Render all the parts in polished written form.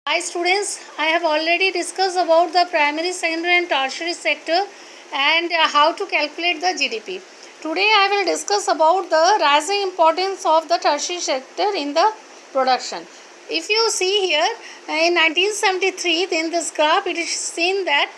Hi students, I have already discussed about the primary, secondary and tertiary sector and how to calculate the GDP. Today I will discuss about the rising importance of the tertiary sector in the production. If you see here in 1973 in this graph it is seen that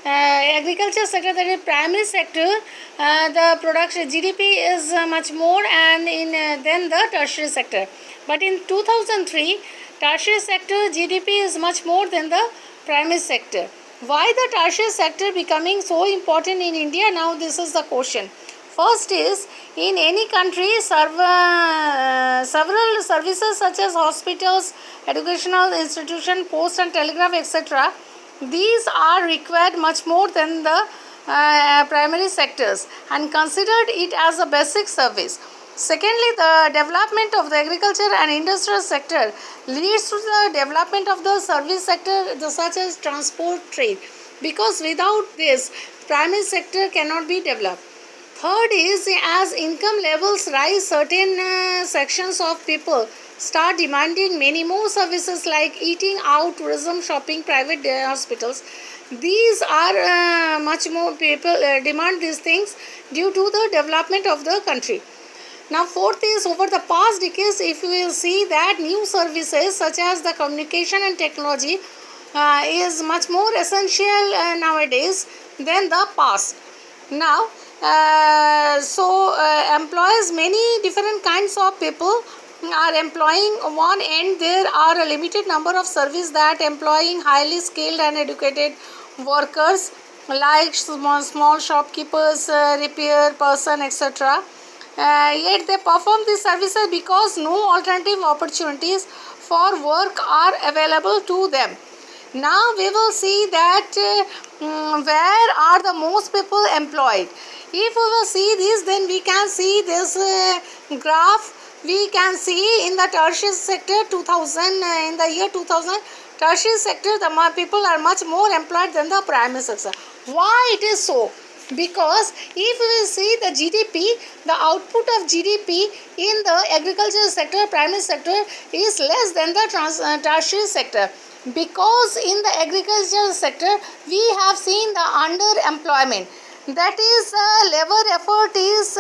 agriculture sector, that is primary sector, the production GDP is much more and in than the tertiary sector. But in 2003 tertiary sector GDP is much more than the primary sector. Why the tertiary sector becoming so important in India? Now this is the question. First is, in any country several services such as hospitals, educational institution, post and telegraph etc. These are required much more than the primary sectors and considered it as a basic service. Secondly, the development of the agriculture and industrial sector leads to the development of the service sector such as transport, trade, because without this primary sector cannot be developed. Third is, as income levels rise, certain sections of people start demanding many more services like eating out, tourism, shopping, private hospitals. These are much more people demand these things due to the development of the country. Now fourth is, over the past decades, if you will see that new services such as the communication and technology is much more essential nowadays than the past. Now employs many different kinds of people are employing. One end there are a limited number of service that employing highly skilled and educated workers like small shopkeepers, repair person etc. Yet they perform these services because no alternative opportunities for work are available to them. Now we will see that where are the most people employed. If we will see this, then we can see this graph. We can see in the tertiary sector 2000, in the year 2000, tertiary sector the people are much more employed than the primary sector. Why it is so? Because if we see the GDP, the output of GDP in the agricultural sector, primary sector is less than the tertiary sector. Because in the agricultural sector we have seen the underemployment, that is labor effort is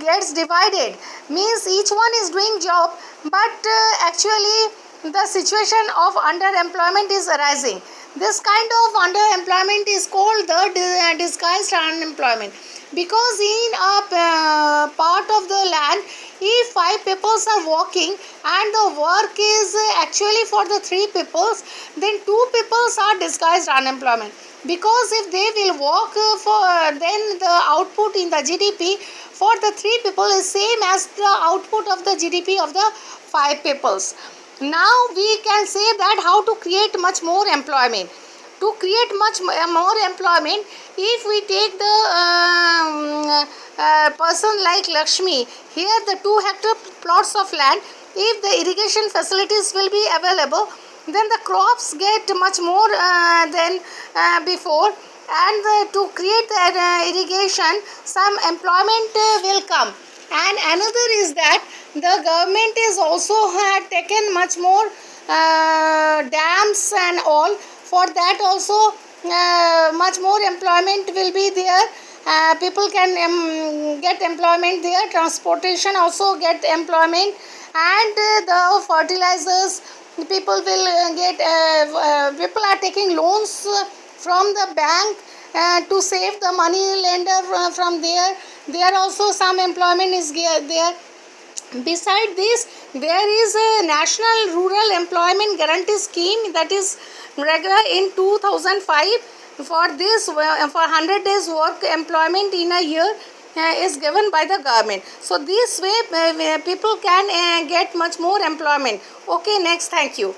gets divided, means each one is doing job, but actually the situation of underemployment is arising. This kind of underemployment is called the disguised unemployment, because in a part of the land, if 5 people are working and the work is actually for the 3 people, then 2 people are disguised unemployment, because if they will work then the output in the GDP for the 3 people is same as the output of the GDP of the 5 peoples. Now we can say that how to create much more employment. To create much more employment, if we take the person like Lakshmi, here the 2-hectare plots of land, if the irrigation facilities will be available, then the crops get much more than before, and to create the irrigation, some employment will come. And another is that the government is also had taken much more dams and all. For that also much more employment will be there. People can get employment there. Transportation also get employment, and the fertilizers people will get. People are taking loans from the bank to save the money lender from there. There also some employment is there. Beside this, there is a National Rural Employment Guarantee Scheme that is regular in 2005. For this, for 100 days work employment in a year is given by the government. So this way people can get much more employment. Okay, next, thank you.